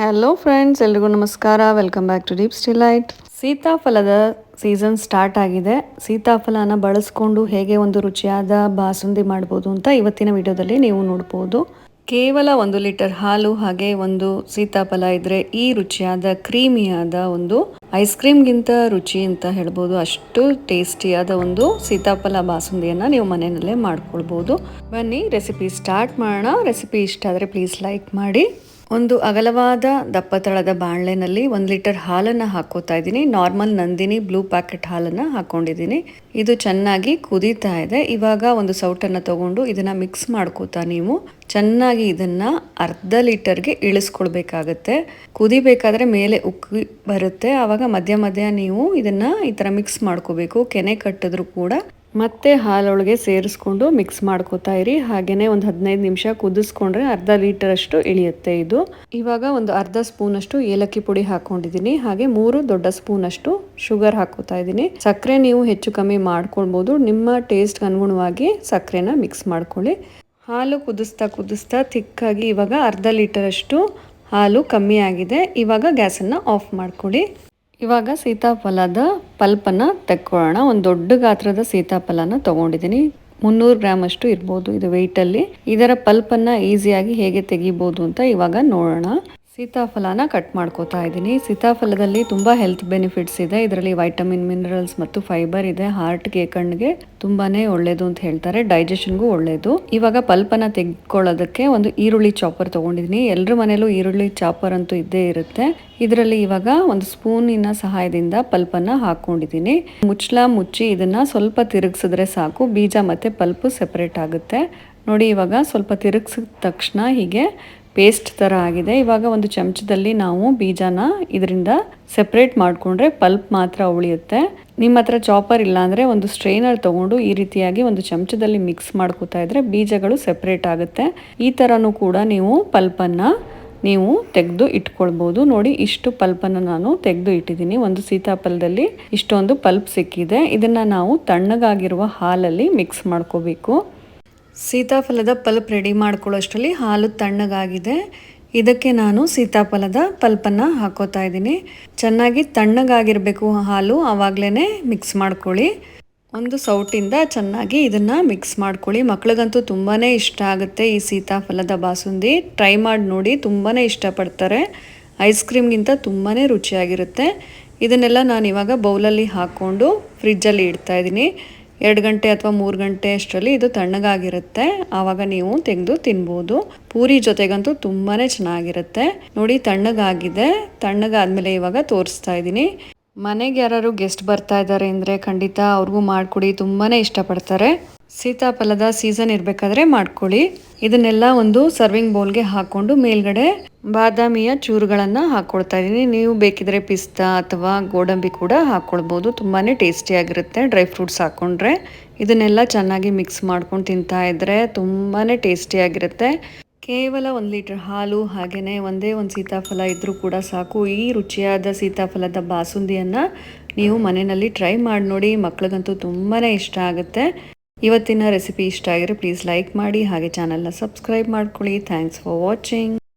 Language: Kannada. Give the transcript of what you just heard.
ಹಲೋ ಫ್ರೆಂಡ್ಸ್, ಎಲ್ರಿಗೂ ನಮಸ್ಕಾರ. Welcome back to Deeps Delight. ಸೀತಾಫಲದ ಸೀಸನ್ ಸ್ಟಾರ್ಟ್ ಆಗಿದೆ. ಸೀತಾಫಲನ ಬಳಸ್ಕೊಂಡು ಹೇಗೆ ಒಂದು ರುಚಿಯಾದ ಬಾಸುಂದಿ ಮಾಡ್ಬೋದು ಅಂತ ಇವತ್ತಿನ ವಿಡಿಯೋದಲ್ಲಿ ನೀವು ನೋಡ್ಬೋದು. ಕೇವಲ 1 ಲೀಟರ್ ಹಾಲು ಹಾಗೆ ಒಂದು ಸೀತಾಫಲ ಇದ್ರೆ ಈ ರುಚಿಯಾದ ಕ್ರೀಮಿಯಾದ ಒಂದು ಐಸ್ ಕ್ರೀಮ್ಗಿಂತ ರುಚಿ ಅಂತ ಹೇಳ್ಬೋದು. ಅಷ್ಟು ಟೇಸ್ಟಿಯಾದ ಒಂದು ಸೀತಾಫಲ ಬಾಸುಂದಿಯನ್ನು ನೀವು ಮನೆಯಲ್ಲೇ ಮಾಡ್ಕೊಳ್ಬೋದು. ಬನ್ನಿ ರೆಸಿಪಿ ಸ್ಟಾರ್ಟ್ ಮಾಡೋಣ. ರೆಸಿಪಿ ಇಷ್ಟ ಆದರೆ ಪ್ಲೀಸ್ ಲೈಕ್ ಮಾಡಿ. ಒಂದು ಅಗಲವಾದ ದಪ್ಪತಳದ ಬಾಣಲೆನಲ್ಲಿ 1 ಲೀಟರ್ ಹಾಲನ್ನು ಹಾಕೋತಾ ಇದ್ದೀನಿ. ನಾರ್ಮಲ್ ನಂದಿನಿ ಬ್ಲೂ ಪ್ಯಾಕೆಟ್ ಹಾಲನ್ನು ಹಾಕೊಂಡಿದ್ದೀನಿ. ಇದು ಚೆನ್ನಾಗಿ ಕುದೀತಾ ಇದೆ. ಇವಾಗ ಒಂದು ಸೌಟನ್ನು ತಗೊಂಡು ಇದನ್ನ ಮಿಕ್ಸ್ ಮಾಡ್ಕೋತಾ ನೀವು ಚೆನ್ನಾಗಿ ಇದನ್ನ ಅರ್ಧ ಲೀಟರ್ಗೆ ಇಳಿಸ್ಕೊಳ್ಬೇಕಾಗತ್ತೆ. ಕುದಿಬೇಕಾದ್ರೆ ಮೇಲೆ ಉಕ್ಕಿ ಬರುತ್ತೆ. ಆವಾಗ ಮಧ್ಯ ಮಧ್ಯ ನೀವು ಇದನ್ನ ಈ ತರ ಮಿಕ್ಸ್ ಮಾಡ್ಕೋಬೇಕು. ಕೆನೆ ಕಟ್ಟಿದ್ರು ಕೂಡ ಮತ್ತೆ ಹಾಲೊಳಗೆ ಸೇರಿಸ್ಕೊಂಡು ಮಿಕ್ಸ್ ಮಾಡ್ಕೋತಾ ಇರಿ. ಹಾಗೇನೆ ಒಂದು 15 ನಿಮಿಷ ಕುದಿಸ್ಕೊಂಡ್ರೆ ಅರ್ಧ ಲೀಟರ್ ಅಷ್ಟು ಇಳಿಯುತ್ತೆ ಇದು. ಇವಾಗ ಒಂದು ಅರ್ಧ ಸ್ಪೂನ್ ಅಷ್ಟು ಏಲಕ್ಕಿ ಪುಡಿ ಹಾಕೊಂಡಿದ್ದೀನಿ. ಹಾಗೆ 3 ದೊಡ್ಡ ಸ್ಪೂನ್ ಅಷ್ಟು ಶುಗರ್ ಹಾಕೋತಾ ಇದ್ದೀನಿ. ಸಕ್ಕರೆ ನೀವು ಹೆಚ್ಚು ಕಮ್ಮಿ ಮಾಡ್ಕೊಳ್ಬಹುದು. ನಿಮ್ಮ ಟೇಸ್ಟ್ ಅನುಗುಣವಾಗಿ ಸಕ್ಕರೆನ ಮಿಕ್ಸ್ ಮಾಡ್ಕೊಳ್ಳಿ. ಹಾಲು ಕುದಿಸ್ತಾ ತಿಕ್ಕಾಗಿ ಇವಾಗ ಅರ್ಧ ಲೀಟರ್ ಅಷ್ಟು ಹಾಲು ಕಮ್ಮಿ ಆಗಿದೆ. ಇವಾಗ ಗ್ಯಾಸನ್ನು ಆಫ್ ಮಾಡ್ಕೊಳ್ಳಿ. ಇವಾಗ ಸೀತಾಫಲದ ಪಲ್ಪನ್ನು ತೆಕ್ಕೊಳ್ಳೋಣ. ಒಂದು ದೊಡ್ಡ ಗಾತ್ರದ ಸೀತಾಫಲನ ತಗೊಂಡಿದ್ದೀನಿ. 300 ಗ್ರಾಮ್ ಅಷ್ಟು ಇರ್ಬೋದು ಇದು ವೆಯ್ಟಲ್ಲಿ. ಇದರ ಪಲ್ಪನ್ನು ಈಸಿಯಾಗಿ ಹೇಗೆ ತೆಗಿಬೋದು ಅಂತ ಇವಾಗ ನೋಡೋಣ. ಸೀತಾಫಲನ ಕಟ್ ಮಾಡ್ಕೋತಾ ಇದ್ದೀನಿ. ಸೀತಾಫಲದಲ್ಲಿ ತುಂಬಾ ಹೆಲ್ತ್ ಬೆನಿಫಿಟ್ಸ್ ಇದೆ. ಇದರಲ್ಲಿ ವೈಟಮಿನ್, ಮಿನರಲ್ಸ್ ಮತ್ತು ಫೈಬರ್ ಇದೆ. ಹಾರ್ಟ್ಗೆ, ಕಣ್ಣಿಗೆ ತುಂಬಾನೇ ಒಳ್ಳೇದು ಅಂತ ಹೇಳ್ತಾರೆ. ಡೈಜೆಷನ್ಗೂ ಒಳ್ಳೇದು. ಇವಾಗ ಪಲ್ಪನ್ನ ತೆಗೆದುಕೊಳ್ಳೋದಕ್ಕೆ ಒಂದು ಈರುಳ್ಳಿ ಚಾಪರ್ ತಗೊಂಡಿದ್ದೀನಿ. ಎಲ್ಲರ ಮನೇಲೂ ಈರುಳ್ಳಿ ಚಾಪರ್ ಅಂತೂ ಇದ್ದೇ ಇರುತ್ತೆ. ಇದರಲ್ಲಿ ಇವಾಗ ಒಂದು ಸ್ಪೂನಿನ ಸಹಾಯದಿಂದ ಪಲ್ಪನ್ನ ಹಾಕೊಂಡಿದ್ದೀನಿ. ಮುಚ್ಚಿ ಇದನ್ನ ಸ್ವಲ್ಪ ತಿರುಗಿಸಿದ್ರೆ ಸಾಕು. ಬೀಜ ಮತ್ತೆ ಪಲ್ಪು ಸೆಪರೇಟ್ ಆಗುತ್ತೆ. ನೋಡಿ, ಇವಾಗ ಸ್ವಲ್ಪ ತಿರುಗಿಸಿದ ತಕ್ಷಣ ಹೀಗೆ ಪೇಸ್ಟ್ ಥರ ಆಗಿದೆ. ಇವಾಗ ಒಂದು ಚಮಚದಲ್ಲಿ ನಾವು ಬೀಜನ ಇದರಿಂದ ಸೆಪ್ರೇಟ್ ಮಾಡಿಕೊಂಡ್ರೆ ಪಲ್ಪ್ ಮಾತ್ರ ಉಳಿಯುತ್ತೆ. ನಿಮ್ಮ ಹತ್ರ ಚಾಪರ್ ಇಲ್ಲ ಅಂದರೆ ಒಂದು ಸ್ಟ್ರೈನರ್ ತೊಗೊಂಡು ಈ ರೀತಿಯಾಗಿ ಒಂದು ಚಮಚದಲ್ಲಿ ಮಿಕ್ಸ್ ಮಾಡ್ಕೋತಾ ಇದ್ರೆ ಬೀಜಗಳು ಸೆಪ್ರೇಟ್ ಆಗುತ್ತೆ. ಈ ಥರನೂ ಕೂಡ ನೀವು ಪಲ್ಪನ್ನು ನೀವು ತೆಗೆದು ಇಟ್ಕೊಳ್ಬೋದು. ನೋಡಿ, ಇಷ್ಟು ಪಲ್ಪನ್ನು ನಾನು ತೆಗೆದು ಇಟ್ಟಿದ್ದೀನಿ. ಒಂದು ಸೀತಾಫಲದಲ್ಲಿ ಇಷ್ಟೊಂದು ಪಲ್ಪ್ ಸಿಕ್ಕಿದೆ. ಇದನ್ನು ನಾವು ತಣ್ಣಗಾಗಿರುವ ಹಾಲಲ್ಲಿ ಮಿಕ್ಸ್ ಮಾಡ್ಕೋಬೇಕು. ಸೀತಾಫಲದ ಪಲ್ಪ್ ರೆಡಿ ಮಾಡ್ಕೊಳ್ಳೋಷ್ಟರಲ್ಲಿ ಹಾಲು ತಣ್ಣಗಾಗಿದೆ. ಇದಕ್ಕೆ ನಾನು ಸೀತಾಫಲದ ಪಲ್ಪನ್ನು ಹಾಕೋತಾ ಇದ್ದೀನಿ. ಚೆನ್ನಾಗಿ ತಣ್ಣಗಾಗಿರಬೇಕು ಹಾಲು, ಆವಾಗಲೇ ಮಿಕ್ಸ್ ಮಾಡ್ಕೊಳ್ಳಿ. ಒಂದು ಸೌಟಿಂದ ಚೆನ್ನಾಗಿ ಇದನ್ನು ಮಿಕ್ಸ್ ಮಾಡ್ಕೊಳ್ಳಿ. ಮಕ್ಳಿಗಂತೂ ತುಂಬಾ ಇಷ್ಟ ಆಗುತ್ತೆ ಈ ಸೀತಾಫಲದ ಬಾಸುಂದಿ. ಟ್ರೈ ಮಾಡಿ ನೋಡಿ, ತುಂಬಾ ಇಷ್ಟಪಡ್ತಾರೆ. ಐಸ್ ಕ್ರೀಮ್ಗಿಂತ ತುಂಬಾ ರುಚಿಯಾಗಿರುತ್ತೆ. ಇದನ್ನೆಲ್ಲ ನಾನು ಇವಾಗ ಬೌಲಲ್ಲಿ ಹಾಕ್ಕೊಂಡು ಫ್ರಿಜ್ಜಲ್ಲಿ ಇಡ್ತಾ ಇದ್ದೀನಿ. 2 ಗಂಟೆ ಅಥವಾ 3 ಗಂಟೆ ಅಷ್ಟರಲ್ಲಿ ಇದು ತಣ್ಣಗಾಗಿರುತ್ತೆ. ಆವಾಗ ನೀವು ತೆಗೆದು ತಿನ್ಬೋದು. ಪೂರಿ ಜೊತೆಗಂತೂ ತುಂಬಾ ಚೆನ್ನಾಗಿರುತ್ತೆ. ನೋಡಿ, ತಣ್ಣಗಾಗಿದೆ. ತಣ್ಣಗಾದ್ಮೇಲೆ ಇವಾಗ ತೋರಿಸ್ತಾ ಇದ್ದೀನಿ. ಮನೆಗೆ ಯಾರು ಗೆಸ್ಟ್ ಬರ್ತಾ ಇದ್ದಾರೆ ಅಂದರೆ ಖಂಡಿತ ಅವ್ರಿಗೂ ಮಾಡಿಕೊಡಿ. ತುಂಬಾ ಇಷ್ಟಪಡ್ತಾರೆ. ಸೀತಾಫಲದ ಸೀಸನ್ ಇರಬೇಕಾದ್ರೆ ಮಾಡ್ಕೊಳ್ಳಿ. ಇದನ್ನೆಲ್ಲ ಒಂದು ಸರ್ವಿಂಗ್ ಬೌಲ್ಗೆ ಹಾಕ್ಕೊಂಡು ಮೇಲ್ಗಡೆ ಬಾದಾಮಿಯ ಚೂರುಗಳನ್ನು ಹಾಕ್ಕೊಳ್ತಾ ಇದ್ದೀನಿ. ನೀವು ಬೇಕಿದ್ರೆ ಪಿಸ್ತಾ ಅಥವಾ ಗೋಡಂಬಿ ಕೂಡ ಹಾಕ್ಕೊಳ್ಬೋದು. ತುಂಬಾ ಟೇಸ್ಟಿಯಾಗಿರುತ್ತೆ ಡ್ರೈ ಫ್ರೂಟ್ಸ್ ಹಾಕ್ಕೊಂಡ್ರೆ. ಇದನ್ನೆಲ್ಲ ಚೆನ್ನಾಗಿ ಮಿಕ್ಸ್ ಮಾಡ್ಕೊಂಡು ತಿಂತಾ ಇದ್ರೆ ತುಂಬಾ ಟೇಸ್ಟಿಯಾಗಿರುತ್ತೆ. ಕೇವಲ 1 ಲೀಟರ್ ಹಾಲು ಹಾಗೆಯೇ ಒಂದೇ ಒಂದು ಸೀತಾಫಲ ಇದ್ದರೂ ಕೂಡ ಸಾಕು. ಈ ರುಚಿಯಾದ ಸೀತಾಫಲದ ಬಾಸುಂದಿಯನ್ನು ನೀವು ಮನೆಯಲ್ಲಿ ಟ್ರೈ ಮಾಡಿ ನೋಡಿ. ಮಕ್ಳಿಗಂತೂ ತುಂಬಾ ಇಷ್ಟ ಆಗುತ್ತೆ. ಇವತ್ತಿನ ರೆಸಿಪಿ ಇಷ್ಟ ಆಗಿದ್ರೆ ಪ್ಲೀಸ್ ಲೈಕ್ ಮಾಡಿ. ಹಾಗೆ ಚಾನಲ್ನ ಸಬ್ಸ್ಕ್ರೈಬ್ ಮಾಡ್ಕೊಳ್ಳಿ. Thanks for watching.